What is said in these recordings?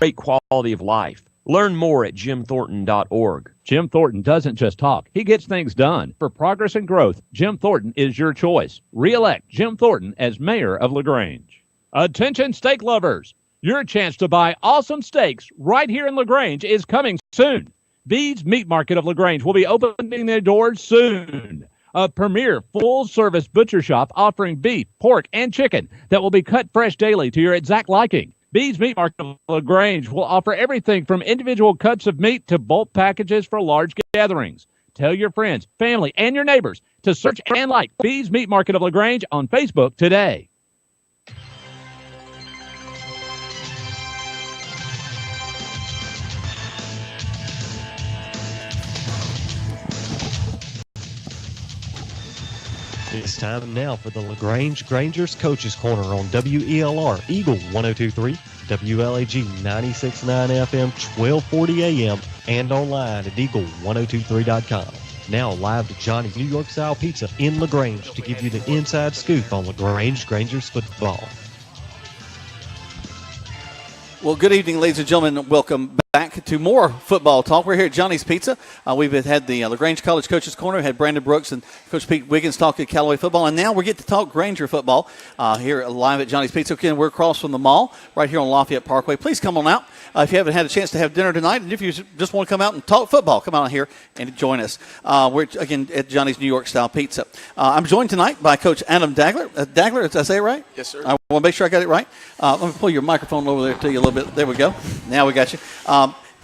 great quality of life. Learn more at jimthornton.org. Jim Thornton doesn't just talk, he gets things done. For progress and growth, Jim Thornton is your choice. Re-elect Jim Thornton as mayor of LaGrange. Attention steak lovers! Your chance to buy awesome steaks right here in LaGrange is coming soon. Bede's Meat Market of LaGrange will be opening their doors soon. A premier full-service butcher shop offering beef, pork, and chicken that will be cut fresh daily to your exact liking. Bede's Meat Market of LaGrange will offer everything from individual cuts of meat to bulk packages for large gatherings. Tell your friends, family, and your neighbors to search and like Bede's Meat Market of LaGrange on Facebook today. It's time now for the LaGrange Grangers Coaches Corner on WELR Eagle 102.3, WLAG 96.9 FM, 1240 AM, and online at eagle1023.com. Now live to Johnny's New York Style Pizza in LaGrange to give you the inside scoop on LaGrange Grangers football. Well, good evening, ladies and gentlemen. Welcome back to more football talk. We're here at Johnny's Pizza. We've had the LaGrange College Coaches Corner. We had Brandon Brooks and Coach Pete Wiggins talking Callaway football. And now we get to talk Granger football here live at Johnny's Pizza. Again, we're across from the mall right here on Lafayette Parkway. Please come on out. If you haven't had a chance to have dinner tonight, and if you just want to come out and talk football, come out here and join us. We're, again, at Johnny's New York Style Pizza. I'm joined tonight by Coach Adam Dagler. Dagler, did I say it right? Yes, sir. I want to make sure I got it right. Let me pull your microphone over there to you a little bit. There we go. Now we got you.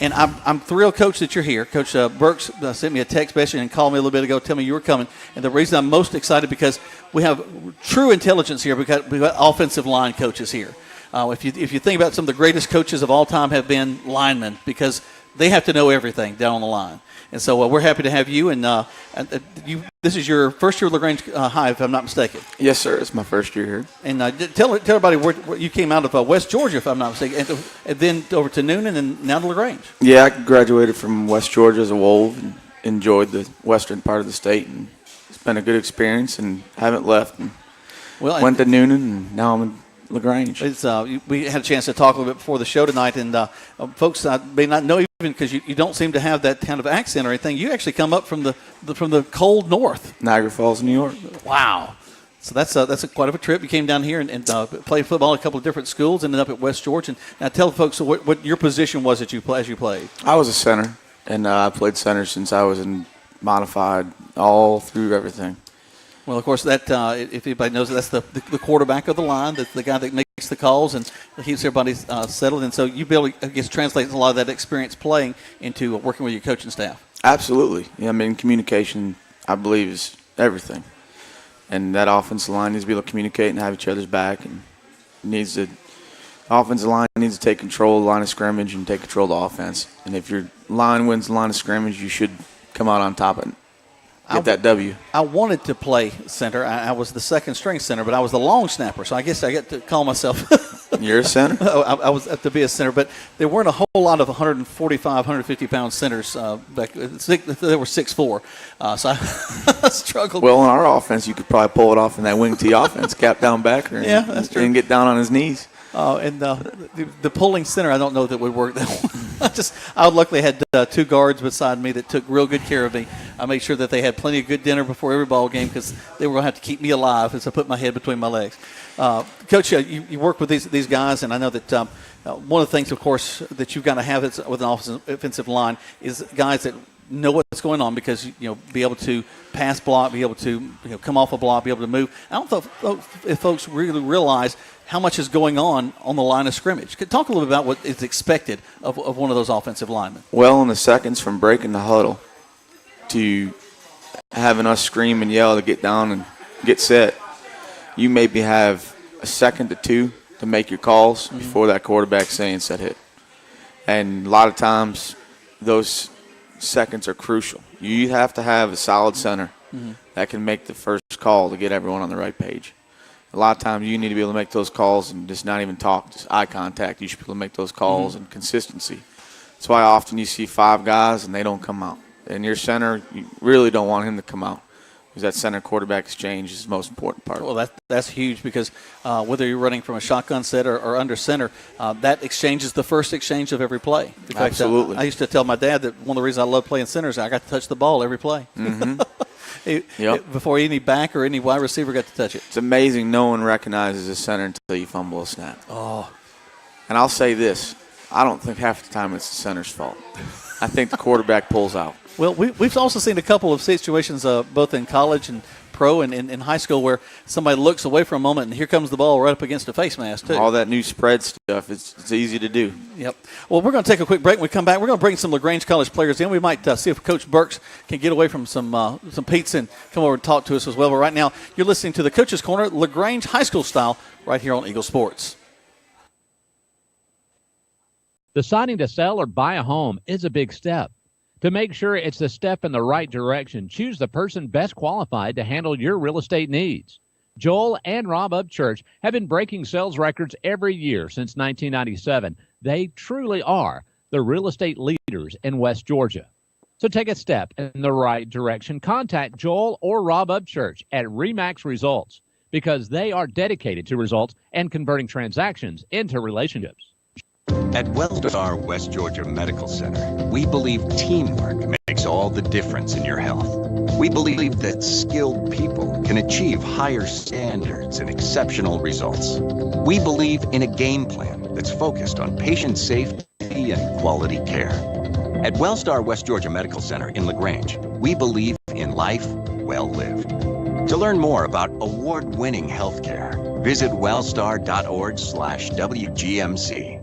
And I'm thrilled, Coach, that you're here. Coach Burks sent me a text message and called me a little bit ago, tell me you were coming. And the reason I'm most excited because we have true intelligence here. We've got offensive line coaches here. If you think about some of the greatest coaches of all time have been linemen because they have to know everything down on the line. And so we're happy to have you. And this is your first year at LaGrange High, if I'm not mistaken. Yes, sir. It's my first year here. And tell everybody where you came out of West Georgia, if I'm not mistaken, and then over to Noonan and now to LaGrange. Yeah, I graduated from West Georgia as a Wolf and enjoyed the western part of the state. And it's been a good experience and haven't left. And went to Noonan, and now I'm in LaGrange. We had a chance to talk a little bit before the show tonight, and folks may not know even because you don't seem to have that kind of accent or anything. You actually come up from the cold north, Niagara Falls, New York. Wow! So that's quite of a trip. You came down here and played football at a couple of different schools, ended up at West Georgia. And now tell folks what your position was as you played. I was a center, and I played center since I was in modified all through everything. Well, of course, that if anybody knows it, that's the quarterback of the line. That's the guy that makes the calls and keeps everybody settled. And so you be able to, I guess, translate a lot of that experience playing into working with your coaching staff. Absolutely. Yeah, I mean, communication, I believe, is everything. And that offensive line needs to be able to communicate and have each other's back. And offensive line needs to take control of the line of scrimmage and take control of the offense. And if your line wins the line of scrimmage, you should come out on top of it. Get that W. I wanted to play center. I was the second string center, but I was the long snapper, so I guess I get to call myself. You're a center? I was to be a center, but there weren't a whole lot of 145, 150-pound centers back. They were 6'4", so I struggled. Well, in our offense, you could probably pull it off in that wing T offense, cap down backer, that's true. And get down on his knees. And the pulling center, I don't know that would work that well. I luckily had two guards beside me that took real good care of me. I made sure that they had plenty of good dinner before every ball game because they were going to have to keep me alive as I put my head between my legs. Coach, you work with these guys, and I know that one of the things, of course, that you've got to have with an offensive line is guys that know what's going on because be able to pass block, be able to come off a block, be able to move. I don't know if folks really realize how much is going on the line of scrimmage. Talk a little bit about what is expected of one of those offensive linemen. Well, in the seconds from breaking the huddle to having us scream and yell to get down and get set, you maybe have a second to two to make your calls before that quarterback saying set hit. And a lot of times those seconds are crucial. You have to have a solid center that can make the first call to get everyone on the right page. A lot of times you need to be able to make those calls and just not even talk, just eye contact. You should be able to make those calls and consistency. That's why often you see five guys and they don't come out. And your center, you really don't want him to come out because that center quarterback exchange is the most important part. Well, that's huge because whether you're running from a shotgun set or under center, that exchange is the first exchange of every play. In fact, Absolutely. I used to tell my dad that one of the reasons I love playing center is I got to touch the ball every play. Mm-hmm. Before any back or any wide receiver got to touch it. It's amazing no one recognizes a center until you fumble a snap. Oh. And I'll say this. I don't think half the time it's the center's fault. I think the quarterback pulls out. Well, we've also seen a couple of situations both in college and pro and in high school where somebody looks away for a moment and here comes the ball right up against a face mask, too. All that new spread stuff, it's easy to do. Yep. Well, we're going to take a quick break. When we come back, we're going to bring some LaGrange College players in. We might see if Coach Burks can get away from some pizza and come over and talk to us as well. But right now, you're listening to the Coach's Corner, LaGrange High School style, right here on Eagle Sports. Deciding to sell or buy a home is a big step. To make sure it's the step in the right direction, choose the person best qualified to handle your real estate needs. Joel and Rob Upchurch have been breaking sales records every year since 1997. They truly are the real estate leaders in West Georgia. So take a step in the right direction. Contact Joel or Rob Upchurch at RE/MAX Results because they are dedicated to results and converting transactions into relationships. At Wellstar West Georgia Medical Center, we believe teamwork makes all the difference in your health. We believe that skilled people can achieve higher standards and exceptional results. We believe in a game plan that's focused on patient safety and quality care. At Wellstar West Georgia Medical Center in LaGrange, we believe in life well lived. To learn more about award-winning healthcare, visit wellstar.org/WGMC.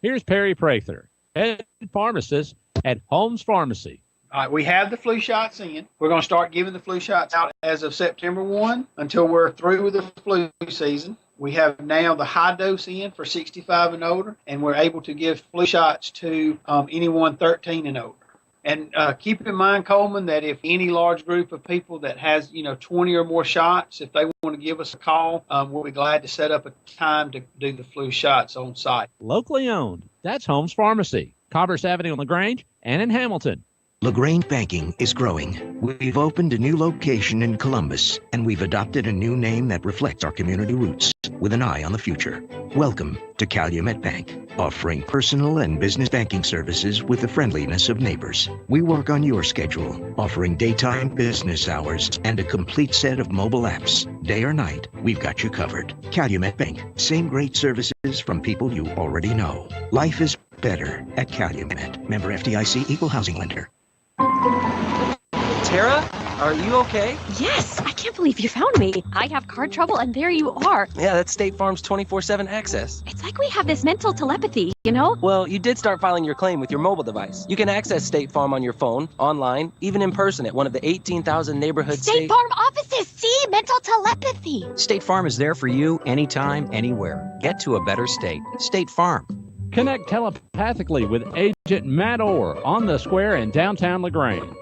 Here's Perry Prather, head pharmacist at Holmes Pharmacy. All right, we have the flu shots in. We're going to start giving the flu shots out as of September 1 until we're through with the flu season. We have now the high dose in for 65 and older, and we're able to give flu shots to anyone 13 and older. And keep in mind, Coleman, that if any large group of people that has, 20 or more shots, if they want to give us a call, we'll be glad to set up a time to do the flu shots on site. Locally owned. That's Holmes Pharmacy, Commerce Avenue in LaGrange and in Hamilton. LaGrange Banking is growing. We've opened a new location in Columbus, and we've adopted a new name that reflects our community roots with an eye on the future. Welcome to Calumet Bank, offering personal and business banking services with the friendliness of neighbors. We work on your schedule, offering daytime business hours and a complete set of mobile apps. Day or night, we've got you covered. Calumet Bank, same great services from people you already know. Life is better at Calumet. Member FDIC, Equal Housing Lender. Tara, are you okay? Yes, I can't believe you found me. I have car trouble and there you are. Yeah, that's State Farm's 24/7 access. It's like we have this mental telepathy, you know? Well, you did start filing your claim with your mobile device. You can access State Farm on your phone, online, even in person at one of the 18,000 neighborhood State Farm offices, see? Mental telepathy. State Farm is there for you anytime, anywhere. Get to a better state. State Farm. Connect telepathically with Agent Matt Orr on the square in downtown LaGrange.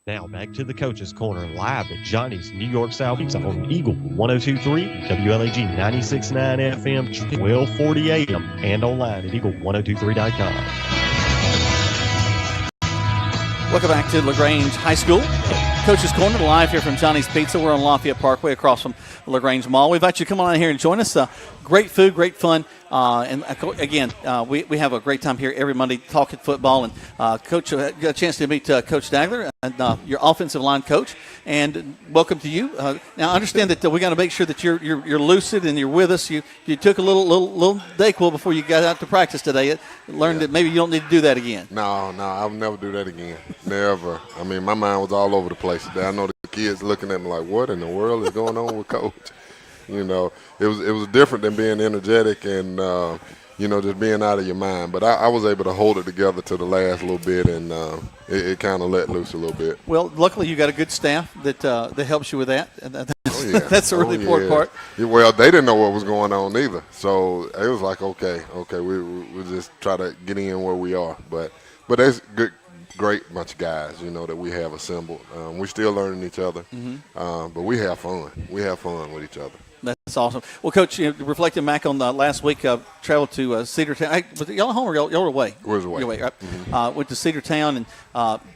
Now back to the Coach's Corner live at Johnny's New York Style Pizza on Eagle 102.3, WLAG 96.9 FM, 1240 AM, and online at eagle1023.com. Welcome back to LaGrange High School. Coach's Corner live here from Johnny's Pizza. We're on Lafayette Parkway across from LaGrange Mall. We invite you to come on out here and join us. Great food, great fun. And again, we have a great time here every Monday talking football. And Coach, got a chance to meet Coach Dagler, and your offensive line coach. And welcome to you. Now, I understand that we got to make sure that you're lucid and you're with us. You took a little Dayquil before you got out to practice today. Learned that maybe you don't need to do that again. No, I'll never do that again. Never. I mean, my mind was all over the place today. I know the kids looking at me like, what in the world is going on with Coach? You know, it was different than being energetic and, just being out of your mind. But I was able to hold it together to the last little bit, and it kind of let loose a little bit. Well, luckily you got a good staff that helps you with that. And that's a really important part. Yeah, well, they didn't know what was going on either. So it was like, okay, we just try to get in where we are. But that's good. Great bunch of guys, that we have assembled. We're still learning each other, but we have fun. We have fun with each other. That's awesome. Well, Coach, reflecting back on last week, traveled to Cedartown. Was it y'all home or y'all were away? We was away. Right? Went to Cedartown and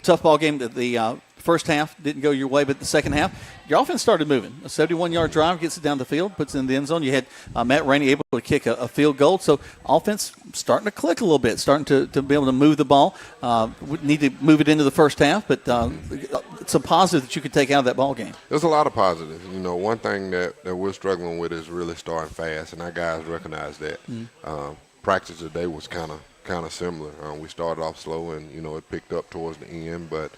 tough ball game. The first half didn't go your way, but the second half, your offense started moving. A 71-yard drive gets it down the field, puts it in the end zone. You had Matt Rainey able to kick a field goal. So offense starting to click a little bit, starting to be able to move the ball. We need to move it into the first half, but it's a positive that you could take out of that ball game. There's a lot of positives. One thing that we're struggling with is really starting fast, and our guys recognize that. Practice today was kind of similar. We started off slow, and it picked up towards the end, but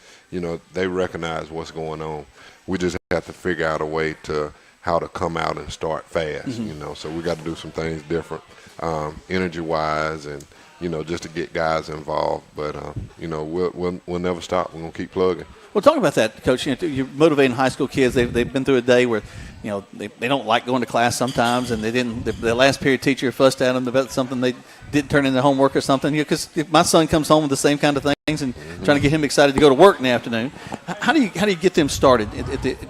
they recognize what's going on. We just have to figure out a way to how to come out and start fast. So we got to do some things different, energy wise, and just to get guys involved. But we'll never stop. We're gonna keep plugging. Well, talk about that, Coach. You're motivating high school kids. They've been through a day where they don't like going to class sometimes, and the last period teacher fussed at them about something they didn't turn in their homework or something. Because my son comes home with the same kind of things, and trying to get him excited to go to work in the afternoon. How do you get them started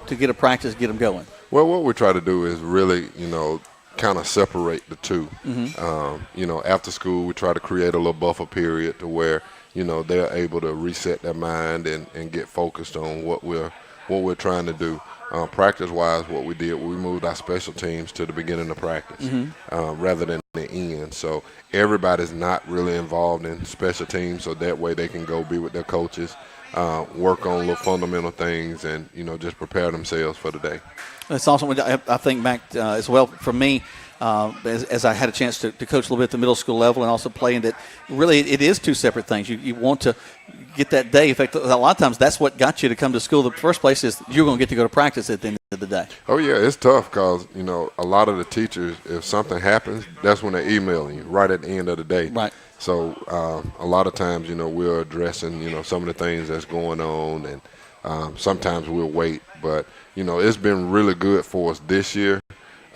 to get a practice, get them going? Well, what we try to do is really kind of separate the two. After school, we try to create a little buffer period to where they're able to reset their mind and get focused on what we're trying to do. Practice-wise, what we did, we moved our special teams to the beginning of practice rather than the end. So everybody's not really involved in special teams, so that way they can go be with their coaches, work on little fundamental things, and just prepare themselves for the day. That's awesome. I think back as well for me, as I had a chance to coach a little bit at the middle school level and also playing that, really it is two separate things. You want to get that day. In fact, a lot of times that's what got you to come to school in the first place is you're going to get to go to practice at the end of the day. Oh, yeah, it's tough because, a lot of the teachers, if something happens, that's when they're emailing you right at the end of the day. Right. So a lot of times, we're addressing, some of the things that's going on, and sometimes we'll wait. But, it's been really good for us this year.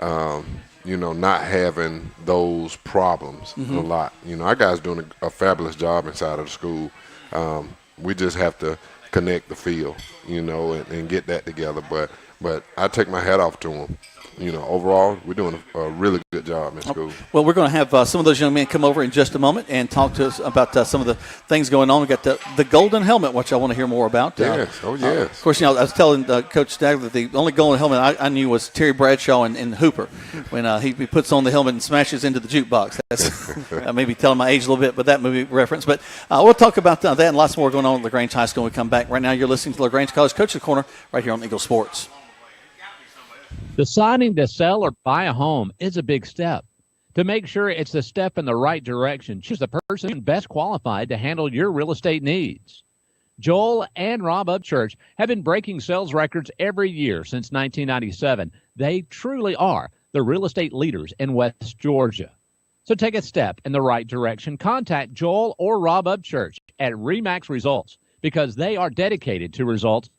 Not having those problems a lot. Our guys doing a fabulous job inside of the school. We just have to connect the field, and get that together. But I take my hat off to them. Overall, we're doing a really good job in school. Well, we're going to have some of those young men come over in just a moment and talk to us about some of the things going on. We got the golden helmet, which I want to hear more about. Yes, yes. Of course, I was telling Coach Stagg that the only golden helmet I knew was Terry Bradshaw in Hooper when he puts on the helmet and smashes into the jukebox. That's I may be telling my age a little bit, but that movie reference. But we'll talk about that and lots more going on at LaGrange High School when we come back. Right now, you're listening to LaGrange College Coach's Corner right here on Eagle Sports. Deciding to sell or buy a home is a big step. To make sure it's a step in the right direction, choose the person best qualified to handle your real estate needs. Joel and Rob Upchurch have been breaking sales records every year since 1997. They truly are the real estate leaders in West Georgia. So take a step in the right direction. Contact Joel or Rob Upchurch at RE/MAX Results because they are dedicated to results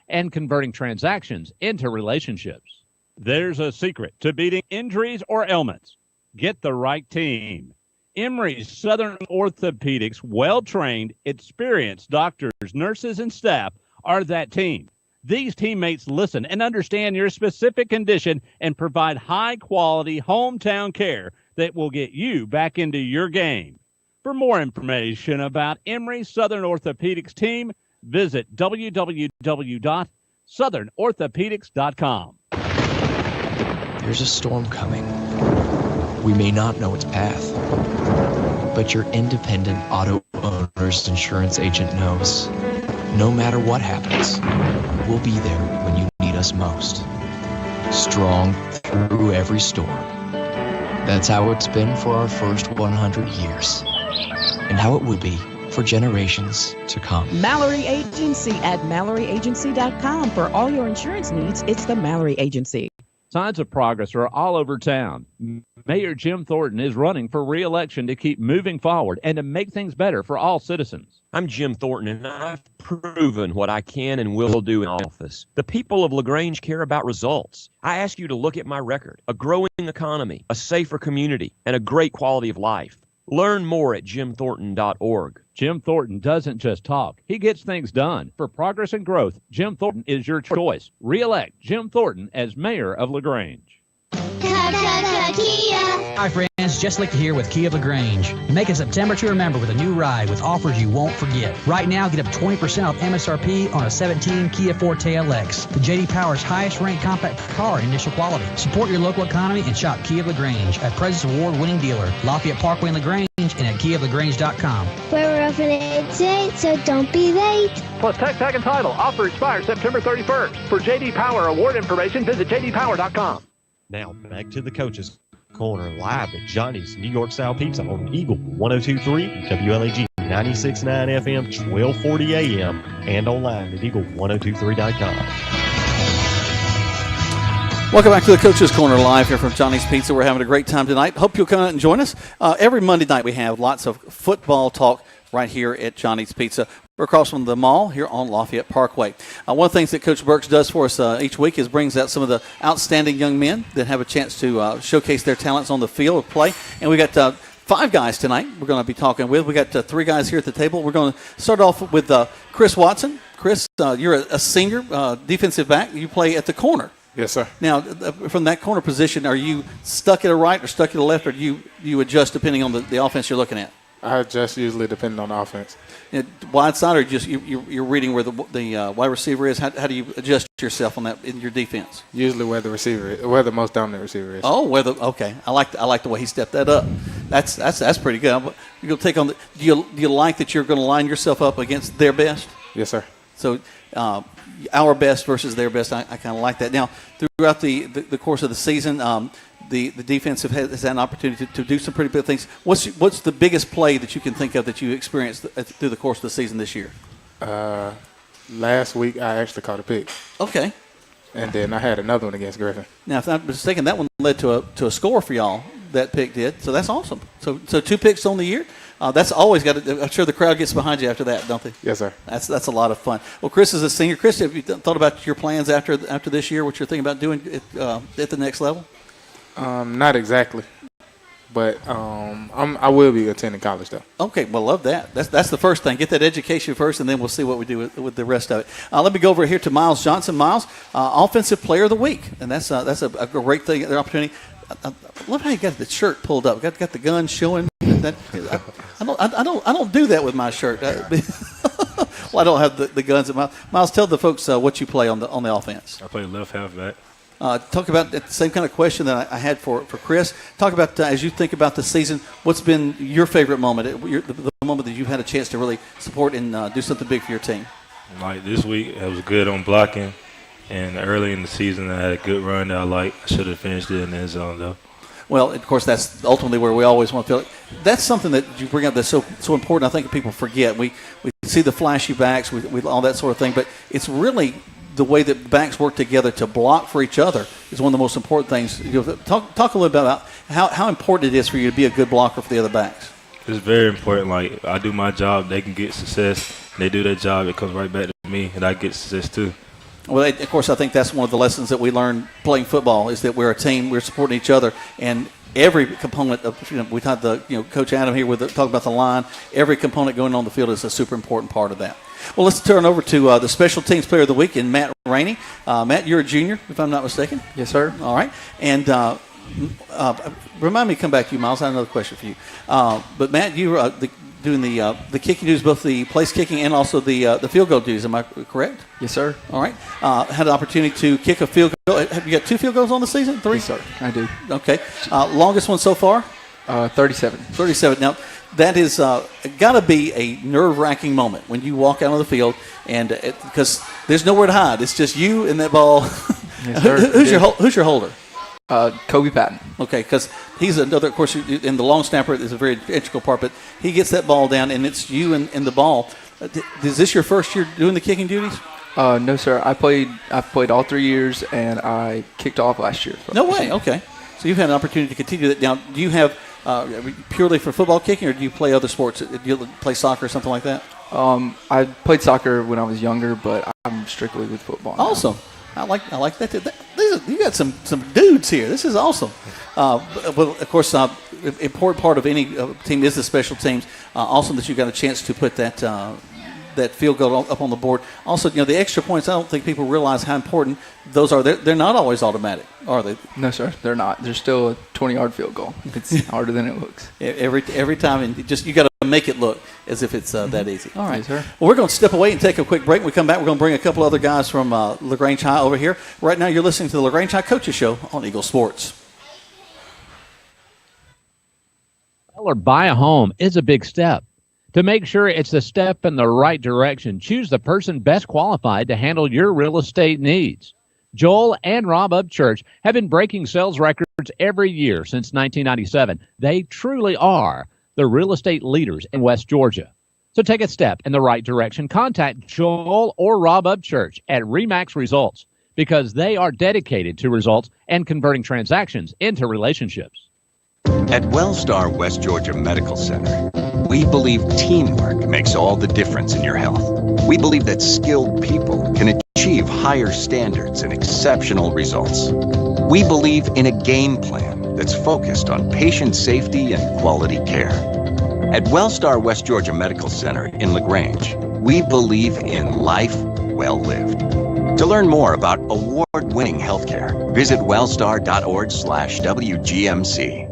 and converting transactions into relationships. There's a secret to beating injuries or ailments. Get the right team. Emory's Southern Orthopedics, well-trained, experienced doctors, nurses, and staff are that team. These teammates listen and understand your specific condition and provide high-quality hometown care that will get you back into your game. For more information about Emory's Southern Orthopedics team, visit www.southernorthopedics.com. There's a storm coming. We may not know its path, but your independent auto owner's insurance agent knows. No matter what happens, we'll be there when you need us most. Strong through every storm. That's how it's been for our first 100 years, and how it will be for generations to come. Mallory Agency at MalloryAgency.com. For all your insurance needs, it's the Mallory Agency. Signs of progress are all over town. Mayor Jim Thornton is running for re-election to keep moving forward and to make things better for all citizens. I'm Jim Thornton, and I've proven what I can and will do in office. The people of LaGrange care about results. I ask you to look at my record: a growing economy, a safer community, and a great quality of life. Learn more at jimthornton.org. Jim Thornton doesn't just talk. He gets things done. For progress and growth, Jim Thornton is your choice. Re-elect Jim Thornton as mayor of LaGrange. Kia. Hi friends, Jess Lichter here with Kia of LaGrange. Making September to remember with a new ride with offers you won't forget. Right now, get up 20% off MSRP on a 17 Kia Forte LX. The J.D. Power's highest ranked compact car in initial quality. Support your local economy and shop Kia of LaGrange, a President's Award-winning dealer. Lafayette Parkway in LaGrange and at KiaofLaGrange.com. We're open at 8, so don't be late. Plus tax, tag, and title. Offer expires September 31st. For J.D. Power award information, visit jdpower.com. Now back to the Coach's Corner live at Johnny's New York Style Pizza on Eagle 102.3, WLAG 96.9 FM, 1240 AM, and online at eagle1023.com. Welcome back to the Coach's Corner live here from Johnny's Pizza. We're having a great time tonight. Hope you'll come out and join us. Every Monday night we have lots of football talk right here at Johnny's Pizza. We're across from the mall here on Lafayette Parkway. One of the things that Coach Burks does for us each week is brings out some of the outstanding young men that have a chance to showcase their talents on the field of play. And we got 5 guys tonight we're going to be talking with. We got 3 guys here at the table. We're going to start off with Chris Watson. Chris, you're a senior defensive back. You play at the corner. Yes, sir. Now, from that corner position, are you stuck at a right or stuck at a left, or do you adjust depending on the offense you're looking at? I adjust usually depending on the offense. Wide side, or just you're reading where the wide receiver is? How do you adjust yourself on that in your defense? Usually where the receiver is, where the most dominant receiver is. Oh, okay. I like the way he stepped that up. That's pretty good. You're gonna take on the. Do you like that you're going to line yourself up against their best? Yes, sir. So, our best versus their best. I kind of like that. Now, throughout the course of the season, the defense has had an opportunity to do some pretty big things. What's the biggest play that you can think of that you experienced through the course of the season this year? Last week I actually caught a pick. Okay. And then I had another one against Griffin. Now, if I'm not mistaken, that one led to a score for y'all. That pick did. So that's awesome. So 2 picks on the year. That's always got to. I'm sure the crowd gets behind you after that, don't they? Yes, sir. That's a lot of fun. Well, Chris is a senior. Chris, have you thought about your plans after this year? What you're thinking about doing at the next level? Not exactly, but I will be attending college though. Okay, well, love that. That's the first thing. Get that education first, and then we'll see what we do with the rest of it. Let me go over here to Miles Johnson. Miles, Offensive Player of the Week, and that's a great thing. The opportunity. I love how you got the shirt pulled up. Got the gun showing. I don't do that with my shirt. Well, I don't have the guns. Miles, tell the folks what you play on the offense. I play left halfback. Talk about the same kind of question that I had for Chris. Talk about, as you think about the season, what's been your favorite moment, the moment that you've had a chance to really support and do something big for your team? Like this week, I was good on blocking, and early in the season, I had a good run that I liked. I should have finished it in the end zone, though. Well, of course, that's ultimately where we always want to feel it. That's something that you bring up that's so important. I think people forget. We see the flashy backs, we all that sort of thing, but it's really the way that backs work together to block for each other is one of the most important things. Talk a little bit about how important it is for you to be a good blocker for the other backs. It's very important. Like, I do my job, they can get success. They do their job, it comes right back to me, and I get success too. Well, of course, I think that's one of the lessons that we learn playing football is that we're a team, we're supporting each other, and every component of, we had Coach Adam here talk about the line. Every component going on the field is a super important part of that. Well, let's turn over to the Special Teams Player of the Week in Matt Rainey. Matt, you're a junior, if I'm not mistaken. Yes, sir. All right. And remind me to come back to you, Miles. I have another question for you. But, Matt, you're doing the kicking duties, both the place kicking and also the field goal duties. Am I correct? Yes, sir. All right. Had an opportunity to kick a field goal. Have you got 2 field goals on the season? 3? Yes, sir. I do. Okay. Longest one so far? 37. 37. Now, that is got to be a nerve-wracking moment when you walk out on the field, and because there's nowhere to hide. It's just you and that ball. Yes, sir. Who's your holder? Kobe Patton. Okay, because he's another, of course, and the long snapper is a very integral part, but he gets that ball down, and it's you and the ball. Is this your first year doing the kicking duties? No, sir. I've played all 3 years, and I kicked off last year. No way. Okay. So you've had an opportunity to continue that. Now, do you have purely for football kicking, or do you play other sports? Do you play soccer or something like that? I played soccer when I was younger, but I'm strictly with football now. Awesome. I like that. You got some dudes here. This is awesome. Well, of course, important part of any team is the special teams. Awesome that you got a chance to put that that field goal up on the board. Also, the extra points, I don't think people realize how important those are. They're not always automatic, are they? No, sir, they're not. They're still a 20-yard field goal. It's harder than it looks. Every time, and you got to make it look as if it's that easy. All right, yes, sir. Well, we're going to step away and take a quick break. When we come back, we're going to bring a couple other guys from LaGrange High over here. Right now, you're listening to the LaGrange High Coaches Show on Eagle Sports. Or buy a home is a big step. To make sure it's the step in the right direction, choose the person best qualified to handle your real estate needs. Joel and Rob Upchurch have been breaking sales records every year since 1997. They truly are the real estate leaders in West Georgia. So take a step in the right direction. Contact Joel or Rob Upchurch at RE/MAX Results because they are dedicated to results and converting transactions into relationships. At Wellstar West Georgia Medical Center, we believe teamwork makes all the difference in your health. We believe that skilled people can achieve higher standards and exceptional results. We believe in a game plan that's focused on patient safety and quality care. At Wellstar West Georgia Medical Center in LaGrange, we believe in life well lived. To learn more about award-winning healthcare, visit wellstar.org/WGMC.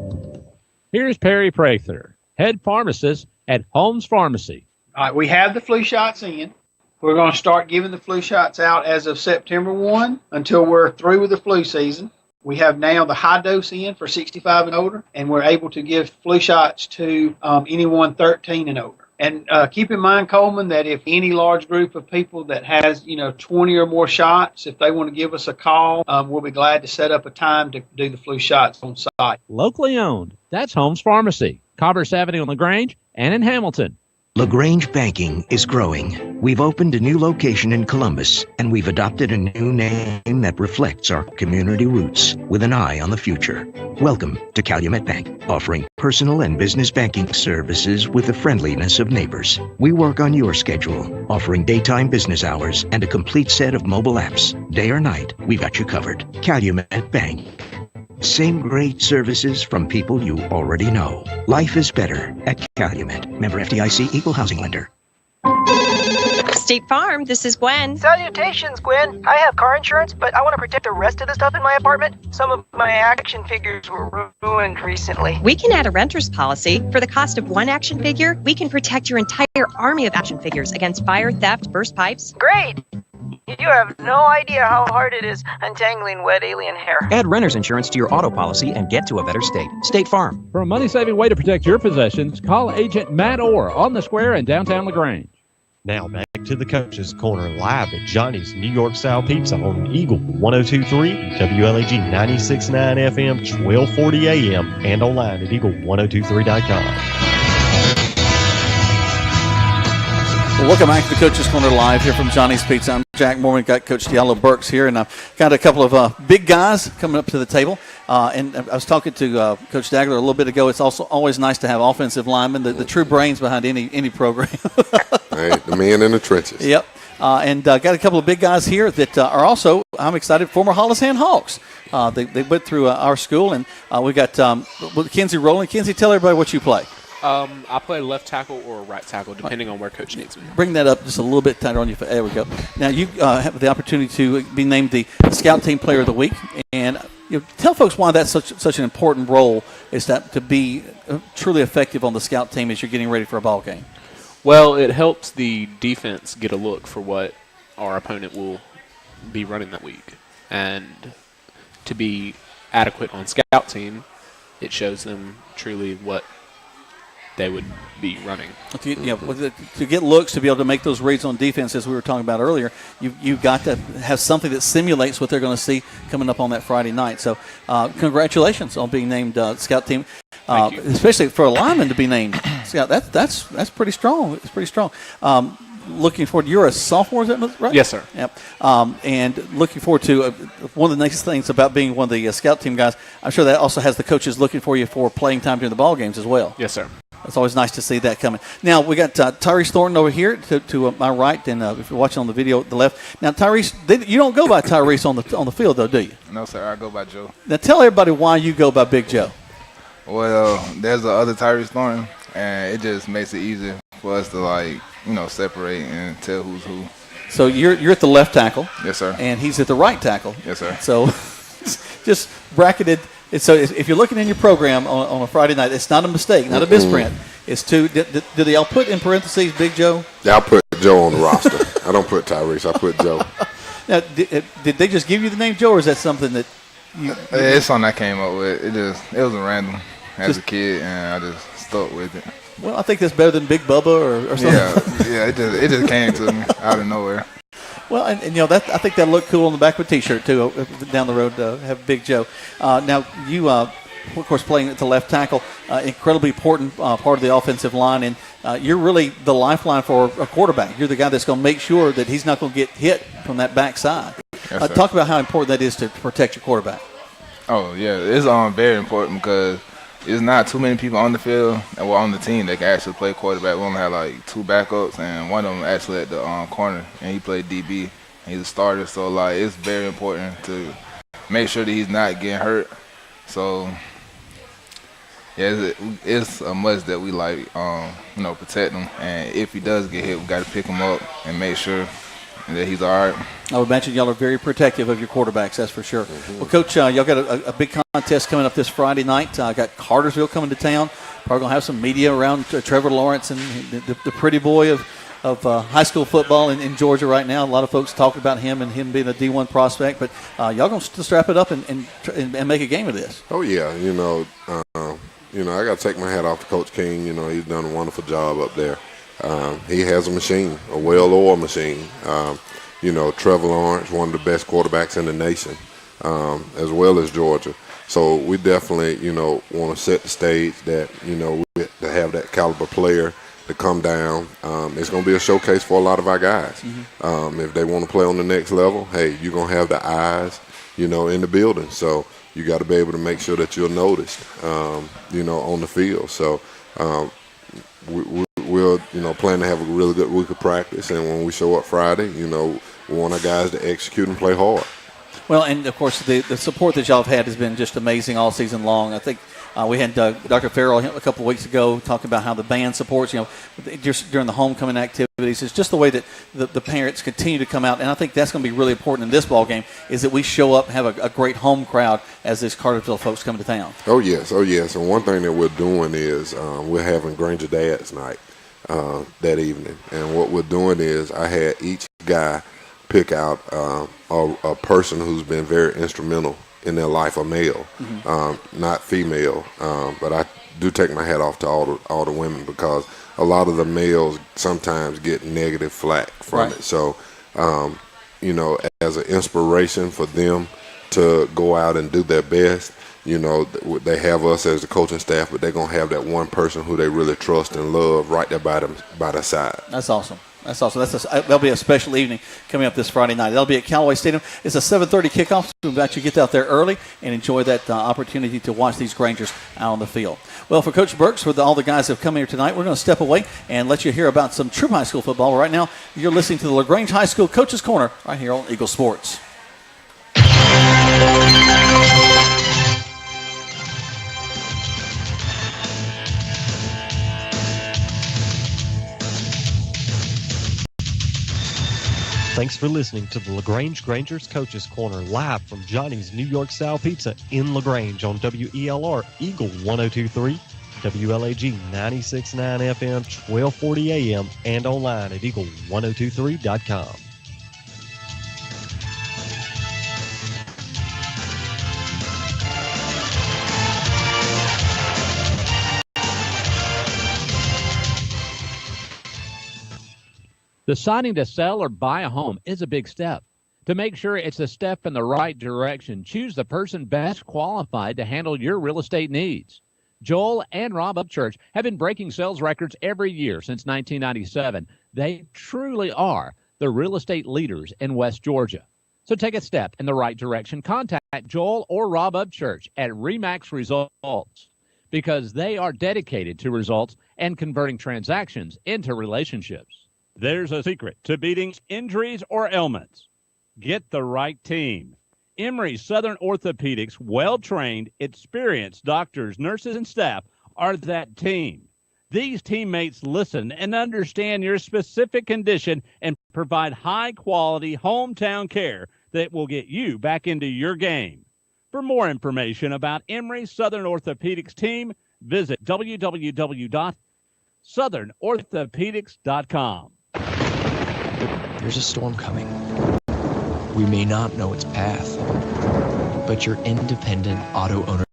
Here's Perry Prather, head pharmacist at Holmes Pharmacy. All right, we have the flu shots in. We're going to start giving the flu shots out as of September 1 until we're through with the flu season. We have now the high dose in for 65 and older, and we're able to give flu shots to anyone 13 and older. And keep in mind, Coleman, that if any large group of people that has, 20 or more shots, if they want to give us a call, we'll be glad to set up a time to do the flu shots on site. Locally owned. That's Holmes Pharmacy, Commerce Avenue in LaGrange and in Hamilton. LaGrange Banking is growing. We've opened a new location in Columbus, and we've adopted a new name that reflects our community roots with an eye on the future. Welcome to Calumet Bank, offering personal and business banking services with the friendliness of neighbors. We work on your schedule, offering daytime business hours and a complete set of mobile apps. Day or night, we've got you covered. Calumet Bank. Same great services from people you already know. Life is better at Calumet. Member FDIC, Equal Housing Lender. State Farm, this is Gwen. Salutations, Gwen. I have car insurance, but I want to protect the rest of the stuff in my apartment. Some of my action figures were ruined recently. We can add a renter's policy. For the cost of one action figure, we can protect your entire army of action figures against fire, theft, burst pipes. Great! You have no idea how hard it is untangling wet alien hair. Add renter's insurance to your auto policy and get to a better state. State Farm. For a money-saving way to protect your possessions, call Agent Matt Orr on the square in downtown LaGrange. Now back to the Coach's Corner live at Johnny's New York Style Pizza on Eagle 102.3, WLAG 96.9 FM, 1240 AM, and online at eagle1023.com. Well, welcome back to the Coach's Corner live here from Johnny's Pizza. I'm Jack Morgan, got Coach Diallo Burks here, and I've got a couple of big guys coming up to the table. And I was talking to Coach Dagler a little bit ago. It's also always nice to have offensive linemen, the true brains behind any program. Hey, the men in the trenches. Yep. And got a couple of big guys here that are also, I'm excited, former Hollishan Hawks. They went through our school, and we got Kinsey Rowland. Kinsey, tell everybody what you play. I play left tackle or right tackle, depending on where Coach needs me. Bring that up just a little bit tighter on your face. There we go. Now, you have the opportunity to be named the Scout Team Player of the Week. And tell folks why that's such an important role, is that to be truly effective on the Scout team as you're getting ready for a ball game. Well, it helps the defense get a look for what our opponent will be running that week. And to be adequate on Scout Team, it shows them truly what they would be running. To get looks, to be able to make those reads on defense, as we were talking about earlier, you've got to have something that simulates what they're going to see coming up on that Friday night. So congratulations on being named Scout Team, especially for a lineman to be named Scout. That's pretty strong. It's pretty strong. Looking forward. You're a sophomore, is that right? Yes, sir. Yep. And looking forward to one of the nice things about being one of the Scout Team guys. I'm sure that also has the coaches looking for you for playing time during the ball games as well. Yes, sir. It's always nice to see that coming. Now, we got Tyrese Thornton over here to my right, and if you're watching on the video, the left. Now, Tyrese, you don't go by Tyrese on the field, though, do you? No, sir. I go by Joe. Now, tell everybody why you go by Big Joe. Well, there's the other Tyrese Thornton, and it just makes it easier for us to separate and tell who's who. So you're at the left tackle. Yes, sir. And he's at the right tackle. Yes, sir. So just bracketed. So if you're looking in your program on a Friday night, it's not a mistake, not a misprint. It's two. Did they all put in parentheses Big Joe? Yeah, I put Joe on the roster. I don't put Tyrese. I put Joe. Now, did they just give you the name Joe, or is that something that you? It's something I came up with. It was a random as a kid, and I just stuck with it. Well, I think that's better than Big Bubba or something. Yeah. It just came to me out of nowhere. Well, and that I think that'll look cool on the back of a T-shirt too. Down the road, have Big Joe. Now you, of course, playing at the left tackle, incredibly important part of the offensive line, and you're really the lifeline for a quarterback. You're the guy that's going to make sure that he's not going to get hit from that backside. Yes, talk about how important that is to protect your quarterback. Oh yeah, it's very important because it's not too many people on the field and we're on the team that can actually play quarterback. We only have like 2 backups, and one of them actually at the corner, and he played DB. And he's a starter, so it's very important to make sure that he's not getting hurt. So yeah, it's a must that we protect him. And if he does get hit, we got to pick him up and make sure that he's all right. I would imagine y'all are very protective of your quarterbacks, that's for sure. Well, Coach, y'all got a big contest coming up this Friday night. Got Cartersville coming to town. Probably going to have some media around Trevor Lawrence and the pretty boy of high school football in Georgia right now. A lot of folks talking about him and him being a D1 prospect. But y'all going to strap it up and make a game of this. Oh, yeah. I got to take my hat off to Coach King. He's done a wonderful job up there. He has a machine, a well-oiled machine. Trevor Lawrence, one of the best quarterbacks in the nation, as well as Georgia. So we definitely, want to set the stage that, to have that caliber player to come down. It's going to be a showcase for a lot of our guys. If they want to play on the next level, hey, you're going to have the eyes, in the building. So you got to be able to make sure that you're noticed, on the field. So we'll plan to have a really good week of practice, and when we show up Friday, we want our guys to execute and play hard. Well, and of course the support that y'all have had has been just amazing all season long. I think we had Dr. Farrell a couple of weeks ago talking about how the band supports, just during the homecoming activities. It's just the way that the parents continue to come out, and I think that's going to be really important in this ball game, is that we show up and have a great home crowd as this Cartersville folks come to town. Oh yes. And one thing that we're doing is we're having Granger Dads Night that evening, and what we're doing is I had each guy pick out a person who's been very instrumental in their life, a male, not female, but I do take my hat off to all the women, because a lot of the males sometimes get negative flack from it. So, as an inspiration for them to go out and do their best, they have us as the coaching staff, but they're going to have that one person who they really trust and love right there by their side. That's awesome. That'll be a special evening coming up this Friday night. That'll be at Callaway Stadium. It's a 7:30 kickoff, so we invite you to get out there early and enjoy that opportunity to watch these Grangers out on the field. Well, for Coach Burks, with all the guys that have come here tonight, we're going to step away and let you hear about some true high school football. Right now, you're listening to the LaGrange High School Coaches Corner right here on Eagle Sports. Thanks for listening to the LaGrange Grangers Coaches Corner, live from Johnny's New York Style Pizza in LaGrange on WELR Eagle 102.3, WLAG 96.9 FM, 1240 AM, and online at eagle1023.com. Deciding to sell or buy a home is a big step. To make sure it's a step in the right direction, choose the person best qualified to handle your real estate needs. Joel and Rob Upchurch have been breaking sales records every year since 1997. They truly are the real estate leaders in West Georgia. So take a step in the right direction. Contact Joel or Rob Upchurch at RE/MAX Results, because they are dedicated to results and converting transactions into relationships. There's a secret to beating injuries or ailments. Get the right team. Emory Southern Orthopedics, well-trained, experienced doctors, nurses, and staff are that team. These teammates listen and understand your specific condition and provide high-quality hometown care that will get you back into your game. For more information about Emory Southern Orthopedics team, visit www.southernorthopedics.com. There's a storm coming. We may not know its path, but your independent auto owner